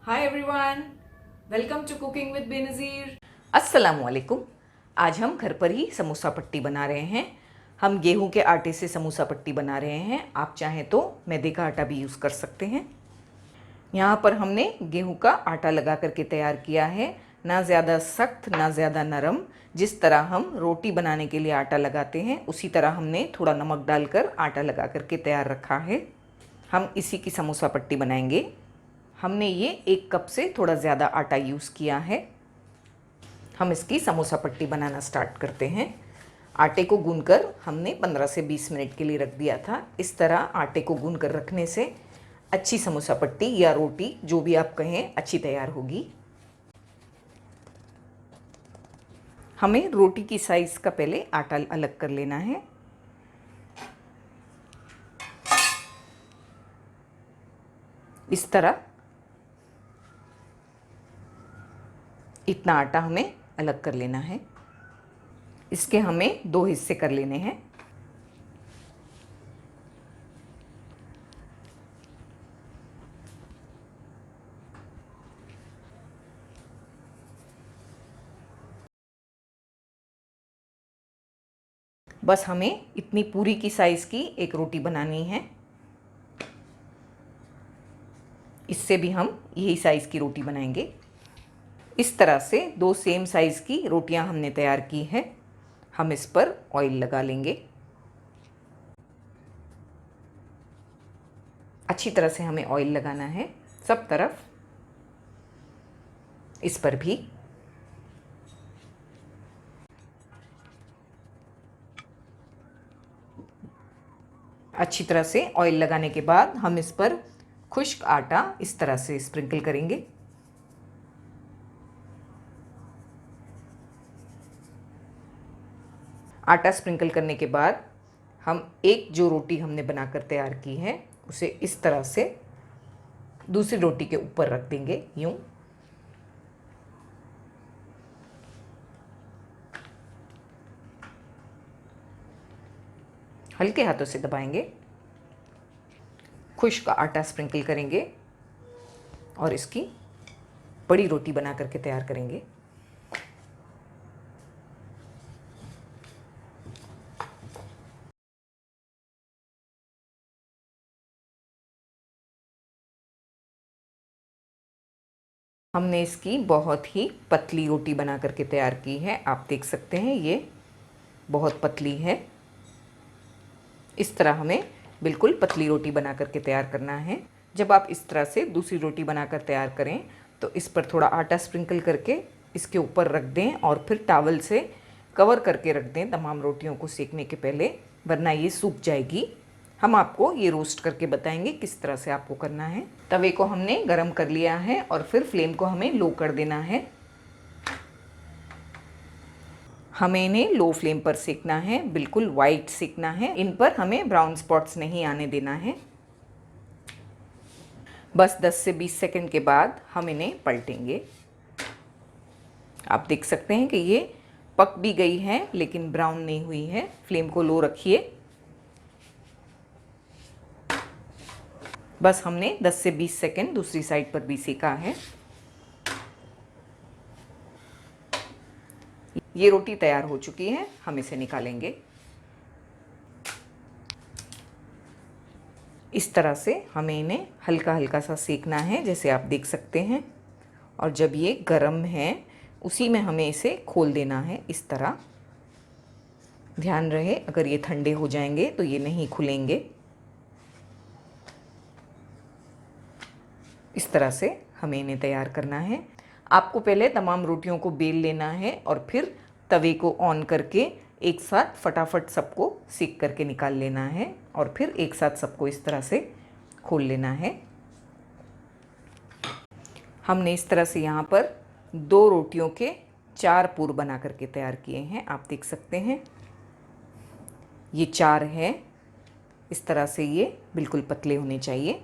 Hi everyone, welcome to cooking with Benazir. अस्सलामुअलैकुम। आज हम घर पर ही समोसा पट्टी बना रहे हैं। हम गेहूं के आटे से समोसा पट्टी बना रहे हैं। आप चाहें तो मैदे का आटा भी यूज़ कर सकते हैं। यहाँ पर हमने गेहूं का आटा लगा करके तैयार किया है, ना ज़्यादा सख्त ना ज़्यादा नरम। जिस तरह हम रोटी बनाने के लिए आटा लगाते हैं उसी तरह हमने थोड़ा नमक डालकर आटा लगा करके तैयार रखा है। हम इसी की समोसा पट्टी बनाएंगे। हमने ये 1 कप से थोड़ा ज़्यादा आटा यूज़ किया है। हम इसकी समोसा पट्टी बनाना स्टार्ट करते हैं। आटे को गूंथकर हमने 15 से 20 मिनट के लिए रख दिया था। इस तरह आटे को गूंथकर रखने से अच्छी समोसा पट्टी या रोटी, जो भी आप कहें, अच्छी तैयार होगी। हमें रोटी की साइज़ का पहले आटा अलग कर लेना है। इस तरह इतना आटा हमें अलग कर लेना है। इसके हमें 2 हिस्से कर लेने हैं। बस हमें इतनी पूरी की साइज़ की एक रोटी बनानी है। इससे भी हम यही साइज़ की रोटी बनाएंगे। इस तरह से 2 सेम साइज़ की रोटियां हमने तैयार की है। हम इस पर ऑयल लगा लेंगे। अच्छी तरह से हमें ऑयल लगाना है सब तरफ। इस पर भी। अच्छी तरह से ऑयल लगाने के बाद हम इस पर खुश्क आटा इस तरह से स्प्रिंकल करेंगे। आटा स्प्रिंकल करने के बाद हम एक जो रोटी हमने बनाकर तैयार की है उसे इस तरह से दूसरी रोटी के ऊपर रख देंगे, यूं। हल्के हाथों से दबाएंगे। खुश्क आटा स्प्रिंकल करेंगे और इसकी बड़ी रोटी बना करके तैयार करेंगे। हमने इसकी बहुत ही पतली रोटी बना करके तैयार की है। आप देख सकते हैं ये बहुत पतली है। इस तरह हमें बिल्कुल पतली रोटी बना करके तैयार करना है। जब आप इस तरह से दूसरी रोटी बनाकर तैयार करें तो इस पर थोड़ा आटा स्प्रिंकल करके इसके ऊपर रख दें और फिर टॉवल से कवर करके रख दें तमाम रोटियों को सेकने के पहले, वरना ये सूख जाएगी। हम आपको ये रोस्ट करके बताएंगे किस तरह से आपको करना है। तवे को हमने गरम कर लिया है और फिर फ्लेम को हमें लो कर देना है। हमें इन्हें लो फ्लेम पर सेकना है, बिल्कुल वाइट सेकना है। इन पर हमें ब्राउन स्पॉट्स नहीं आने देना है। बस 10 से 20 सेकंड के बाद हम इन्हें पलटेंगे। आप देख सकते हैं कि ये पक भी गई हैं लेकिन ब्राउन नहीं हुई है। फ्लेम को लो रखिए। बस हमने 10 से 20 सेकंड दूसरी साइड पर भी सेका है। ये रोटी तैयार हो चुकी है। हम इसे निकालेंगे। इस तरह से हमें इन्हें हल्का हल्का सा सेकना है, जैसे आप देख सकते हैं। और जब ये गरम है उसी में हमें इसे खोल देना है इस तरह। ध्यान रहे अगर ये ठंडे हो जाएंगे तो ये नहीं खुलेंगे। इस तरह से हमें इन्हें तैयार करना है। आपको पहले तमाम रोटियों को बेल लेना है और फिर तवे को ऑन करके एक साथ फटाफट सबको सेक करके निकाल लेना है और फिर एक साथ सबको इस तरह से खोल लेना है। हमने इस तरह से यहाँ पर 2 रोटियों के 4 पूर बना करके तैयार किए हैं। आप देख सकते हैं ये 4 है। इस तरह से ये बिल्कुल पतले होने चाहिए।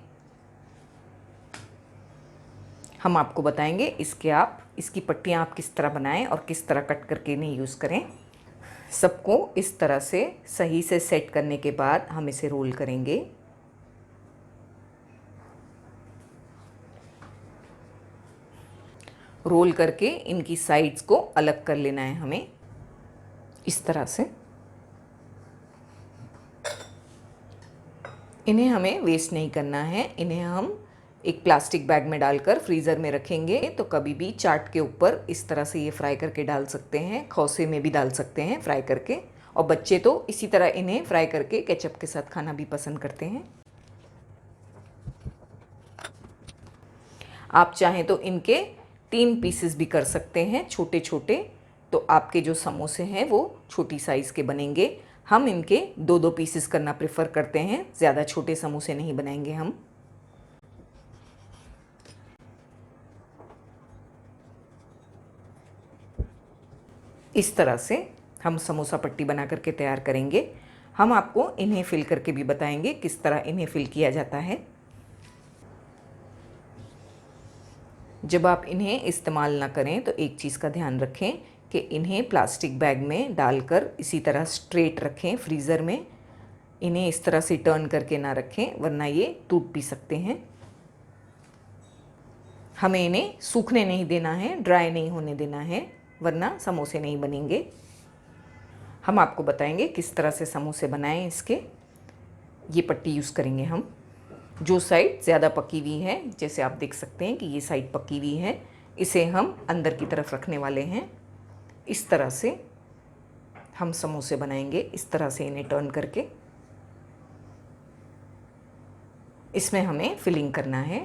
हम आपको बताएंगे इसकी पट्टियाँ आप किस तरह बनाएं और किस तरह कट करके इन्हें यूज़ करें। सबको इस तरह से सही से सेट करने के बाद हम इसे रोल करेंगे। रोल करके इनकी साइड्स को अलग कर लेना है हमें, इस तरह से। इन्हें हमें वेस्ट नहीं करना है, इन्हें हम एक प्लास्टिक बैग में डालकर फ्रीज़र में रखेंगे। तो कभी भी चाट के ऊपर इस तरह से ये फ्राई करके डाल सकते हैं, खौसे में भी डाल सकते हैं फ्राई करके। और बच्चे तो इसी तरह इन्हें फ्राई करके केचप के साथ खाना भी पसंद करते हैं। आप चाहें तो इनके 3 पीसेस भी कर सकते हैं, छोटे छोटे। तो आपके जो समोसे हैं वो छोटी साइज़ के बनेंगे। हम इनके 2-2 पीसेस करना प्रेफर करते हैं, ज़्यादा छोटे समोसे नहीं बनाएंगे हम। इस तरह से हम समोसा पट्टी बना करके तैयार करेंगे। हम आपको इन्हें फिल करके भी बताएंगे किस तरह इन्हें फिल किया जाता है। जब आप इन्हें इस्तेमाल ना करें तो एक चीज़ का ध्यान रखें कि इन्हें प्लास्टिक बैग में डालकर इसी तरह स्ट्रेट रखें फ्रीज़र में। इन्हें इस तरह से टर्न करके ना रखें, वरना ये टूट भी सकते हैं। हमें इन्हें सूखने नहीं देना है, ड्राई नहीं होने देना है, वरना समोसे नहीं बनेंगे। हम आपको बताएंगे किस तरह से समोसे बनाएं इसके। ये पट्टी यूज़ करेंगे हम। जो साइड ज़्यादा पकी हुई है, जैसे आप देख सकते हैं कि ये साइड पकी हुई है, इसे हम अंदर की तरफ रखने वाले हैं। इस तरह से हम समोसे बनाएंगे, इस तरह से इन्हें टर्न करके। इसमें हमें फिलिंग करना है।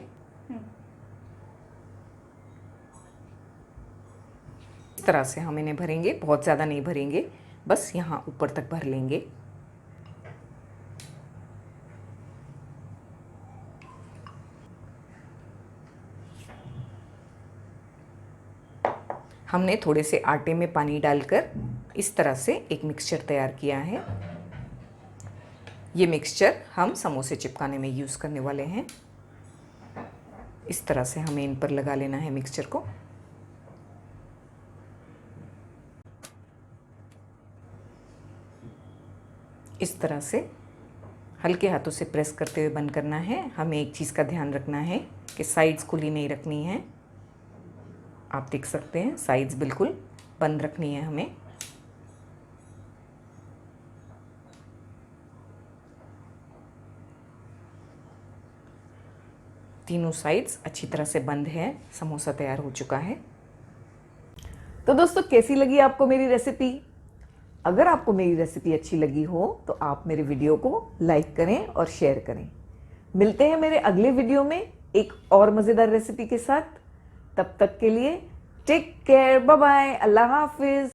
इस तरह से हम इन्हें भरेंगे, बहुत ज़्यादा नहीं भरेंगे, बस यहाँ ऊपर तक भर लेंगे। हमने थोड़े से आटे में पानी डालकर इस तरह से एक मिक्सचर तैयार किया है। ये मिक्सचर हम समोसे चिपकाने में यूज़ करने वाले हैं। इस तरह से हमें इन पर लगा लेना है मिक्सचर को। इस तरह से हल्के हाथों से प्रेस करते हुए बंद करना है। हमें एक चीज़ का ध्यान रखना है कि साइड्स खुली नहीं रखनी है। आप देख सकते हैं साइड्स बिल्कुल बंद रखनी है हमें। तीनों साइड्स अच्छी तरह से बंद है। समोसा तैयार हो चुका है। तो दोस्तों, कैसी लगी आपको मेरी रेसिपी? अगर आपको मेरी रेसिपी अच्छी लगी हो तो आप मेरे वीडियो को लाइक करें और शेयर करें। मिलते हैं मेरे अगले वीडियो में एक और मज़ेदार रेसिपी के साथ। तब तक के लिए टेक केयर, बाय बाय, अल्लाह हाफिज।